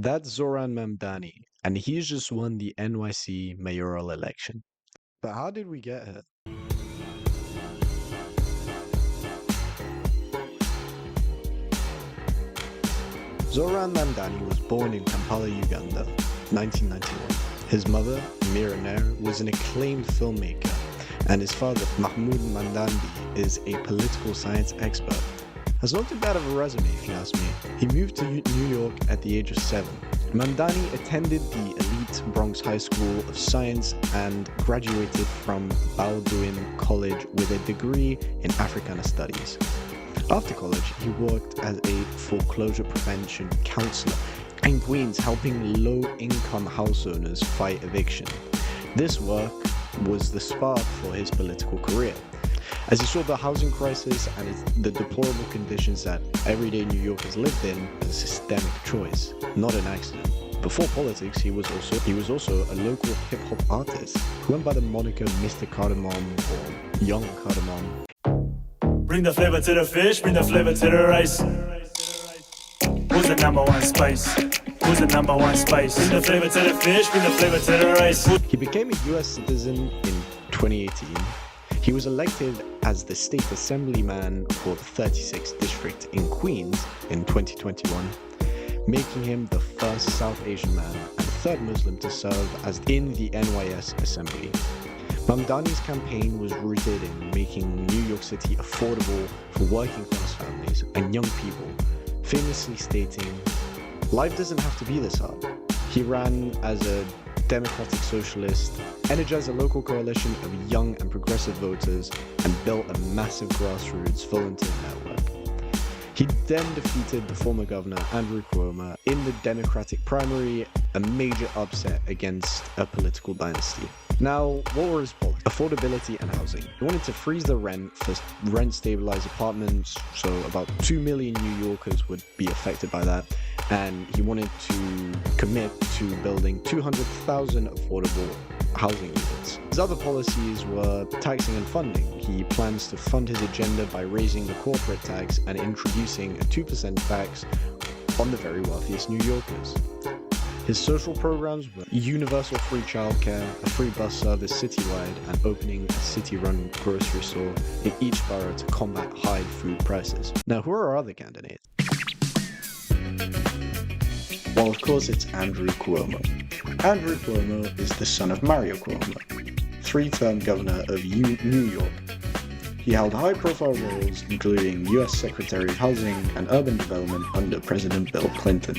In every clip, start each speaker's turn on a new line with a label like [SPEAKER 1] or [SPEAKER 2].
[SPEAKER 1] That's Zoran Mamdani, and he's just won the NYC mayoral election. But how did we get here? Zoran Mamdani was born in Kampala, Uganda, 1991. His mother, Mira Nair, was an acclaimed filmmaker, and his father, Mahmoud Mandandi, is a political science expert. That's not too bad of a resume, if you ask me. He moved to New York at the age of 7. Mamdani attended the elite Bronx High School of Science and graduated from Baldwin College with a degree in Africana Studies. After college, he worked as a foreclosure prevention counselor in Queens, helping low-income house owners fight eviction. This work was the spark for his political career, as he saw the housing crisis and the deplorable conditions that everyday New Yorkers lived in as a systemic choice, not an accident. Before politics, he was also a local hip-hop artist who went by the moniker Mr. Cardamom or Young Cardamom.
[SPEAKER 2] Bring the flavor to the fish, bring the flavor to the rice. Who's the number one spice? Who's the number one spice? Bring the flavor to the fish, bring the flavor to the rice.
[SPEAKER 1] He became a US citizen in 2018. He was elected as the state assemblyman for the 36th district in Queens in 2021, making him the first South Asian man and third Muslim to serve as in the NYS assembly. Mamdani's campaign was rooted in making New York City affordable for working class families and young people, famously stating, "Life doesn't have to be this hard." He ran as a democratic socialist, energized a local coalition of young and progressive voters, and built a massive grassroots volunteer network. He then defeated the former governor, Andrew Cuomo, in the Democratic primary, a major upset against a political dynasty. Now, what were his policies? Affordability and housing. He wanted to freeze the rent for rent-stabilized apartments, so about 2 million New Yorkers would be affected by that, and he wanted to commit to building 200,000 affordable housing units. His other policies were taxing and funding. He plans to fund his agenda by raising the corporate tax and introducing a 2% tax on the very wealthiest New Yorkers. His social programs were universal free childcare, a free bus service citywide, and opening a city-run grocery store in each borough to combat high food prices. Now, who are our other candidates? Well, of course, it's Andrew Cuomo. Andrew Cuomo is the son of Mario Cuomo, three-term governor of New York. He held high-profile roles, including U.S. Secretary of Housing and Urban Development under President Bill Clinton.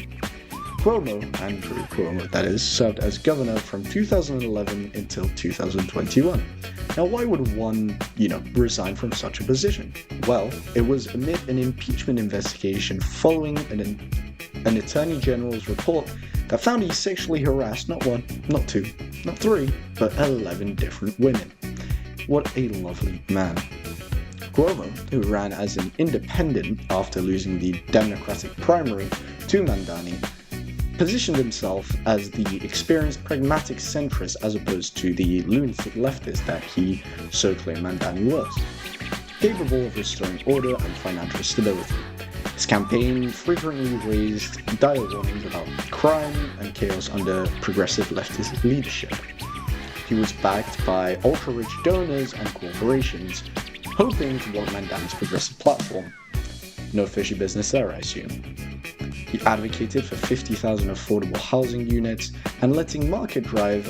[SPEAKER 1] Andrew Cuomo, that is, served as governor from 2011 until 2021. Now, why would one, resign from such a position? Well, it was amid an impeachment investigation following an attorney general's report that found he sexually harassed not one, not two, not three, but 11 different women. What a lovely man. Cuomo, who ran as an independent after losing the Democratic primary to Mamdani, positioned himself as the experienced pragmatic centrist as opposed to the lunatic leftist that he so claimed Mamdani was, capable of restoring order and financial stability. His campaign frequently raised dire warnings about crime and chaos under progressive leftist leadership. He was backed by ultra-rich donors and corporations, hoping to block Mamdani's progressive platform. No fishy business there, I assume. He advocated for 50,000 affordable housing units and letting market drive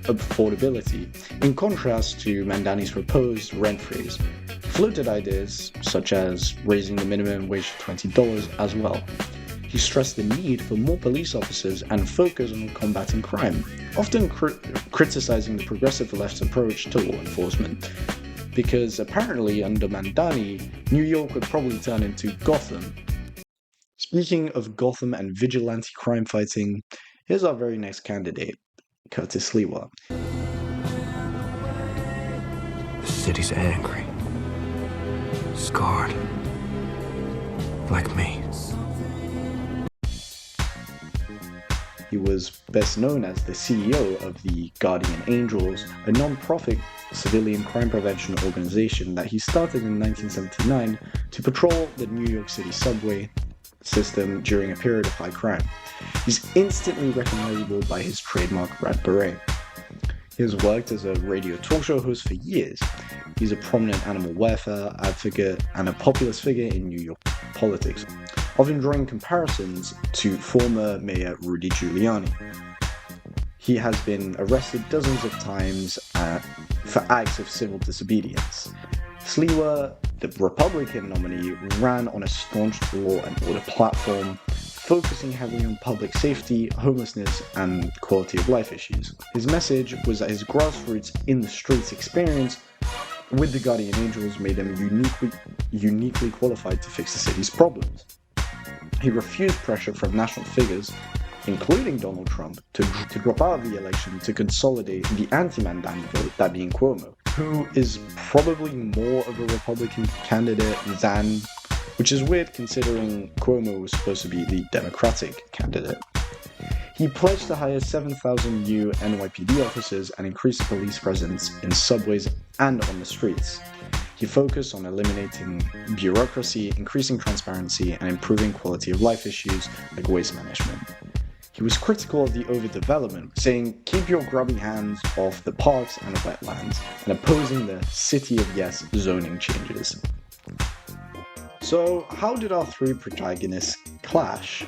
[SPEAKER 1] affordability, in contrast to Mamdani's proposed rent freeze. He floated ideas such as raising the minimum wage to $20 as well. He stressed the need for more police officers and focus on combating crime, often criticizing the progressive left's approach to law enforcement. Because apparently under Mamdani, New York would probably turn into Gotham. Speaking of Gotham and vigilante crime fighting, here's our very next candidate, Curtis Sliwa.
[SPEAKER 3] The city's angry, scarred, like me.
[SPEAKER 1] He was best known as the CEO of the Guardian Angels, a non-profit civilian crime prevention organization that he started in 1979 to patrol the New York City subway, system during a period of high crime. He's instantly recognizable by his trademark red beret. He has worked as a radio talk show host for years. He's a prominent animal welfare advocate and a populist figure in New York politics, often drawing comparisons to former Mayor Rudy Giuliani. He has been arrested dozens of times for acts of civil disobedience. Sliwa, the Republican nominee, ran on a staunch law and order platform, focusing heavily on public safety, homelessness, and quality of life issues. His message was that his grassroots in the streets experience with the Guardian Angels made him uniquely qualified to fix the city's problems. He refused pressure from national figures, including Donald Trump, to drop out of the election to consolidate the anti-Mandani vote, that being Cuomo, who is probably more of a Republican candidate than, which is weird considering Cuomo was supposed to be the Democratic candidate. He pledged to hire 7,000 new NYPD officers and increase the police presence in subways and on the streets. He focused on eliminating bureaucracy, increasing transparency, and improving quality of life issues like waste management. He was critical of the overdevelopment, saying, "Keep your grubby hands off the parks and the wetlands," and opposing the City of Yes zoning changes. So, how did our three protagonists clash?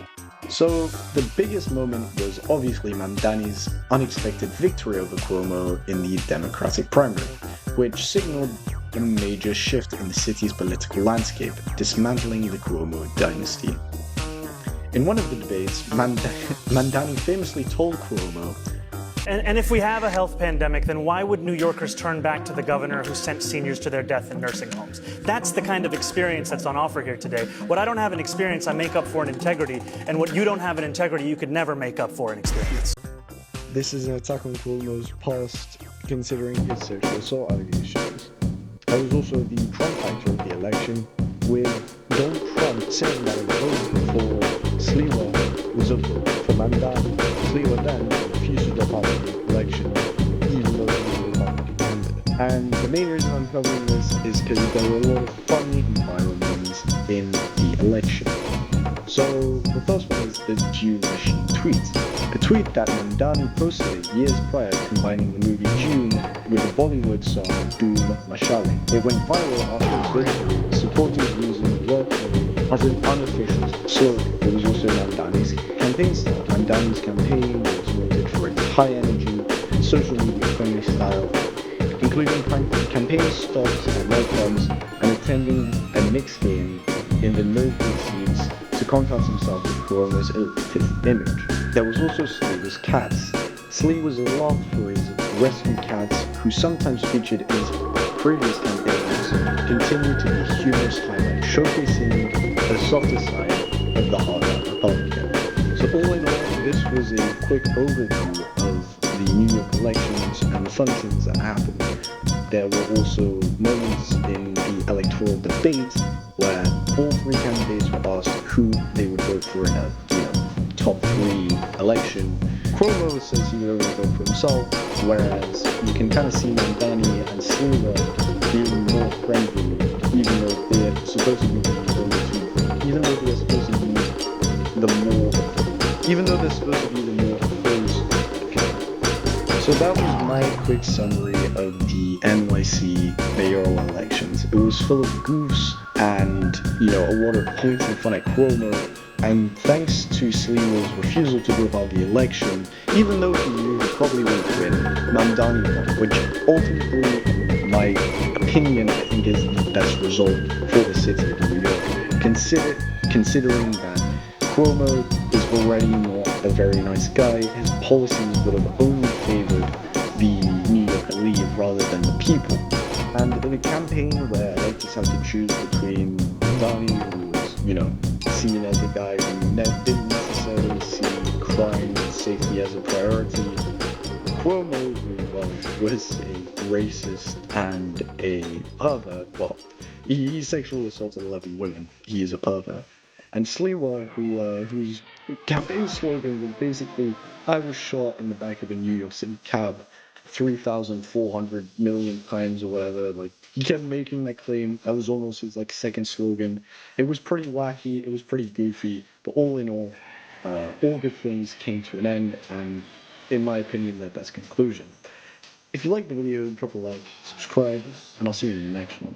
[SPEAKER 1] So, the biggest moment was obviously Mandani's unexpected victory over Cuomo in the Democratic primary, which signaled a major shift in the city's political landscape, dismantling the Cuomo dynasty. In one of the debates, Mandani famously told Cuomo,
[SPEAKER 4] And if we have a health pandemic, then why would New Yorkers turn back to the governor who sent seniors to their death in nursing homes? That's the kind of experience that's on offer here today. What I don't have in experience, I make up for in integrity. And what you don't have in integrity, you could never make up for in experience.
[SPEAKER 1] this is an attack on Cuomo's past, considering his sexual assault allegations. There was also the Trump factor of the election, with Donald Trump saying that a vote for Sliwa was a vote for Mandani. Sliwa then refused to drop out of the election, even though he was a Republican candidate. And the main reason I'm covering this is because there were a lot of funny and viral moments in the election. So the first one is the June Machine tweet. A tweet that Mandani posted years prior, combining the movie June with the Bollywood song Doom Mashale. It went viral after its victory, supporters using the word as an unofficial slogan. It was also Mandani's campaign style. Mandani's campaign was noted for its high energy and social media friendly style, including campaign stops and nightclubs and attending a Knicks game in the nosebleed seats to contrast himself with Cuomo's elitist image. There was also Sliwa's cats. Slee was loved for his rescue cats, who sometimes featured in his previous campaigns, continued to be humorous highlights, showcasing the softer side of the hard-line Republican. So all in all, this was a quick overview of the New York elections and the fun things that happened. There were also moments in the electoral debate where all three candidates were asked who they would vote for in a top three election. Cuomo says he would only vote for himself, whereas you can kind of see Mandani and Sliwa being more friendly, even though they're supposed to be the only two, even though they're supposed to be the more opposed candidate. So that was my quick summary of the NYC mayoral elections. It was full of goofs and, a lot of pointing fun at Cuomo. And thanks to Sliwa's refusal to drop out of the election, even though he knew he probably wouldn't win, Mandani won, which ultimately, in my opinion, I think is the best result for the city of New York, considering that Cuomo is already not a very nice guy. His policies would have only favored the New York elite rather than the people. And in a campaign where electors have to choose between Mandani, who was, seen as a guy who didn't necessarily see crime and safety as a priority, Cuomo, who was a racist and a pervert. Well, he sexually assaulted 11 women. He is a pervert. And Sliwa, whose campaign slogan was basically, "I was shot in the back of a New York City cab," 3,400 million times or whatever. Like, he kept making that claim. That was almost his like second slogan. It was pretty wacky. It was pretty goofy. But all in all good things came to an end. And in my opinion, that's conclusion. If you like the video, drop a like, subscribe, and I'll see you in the next one.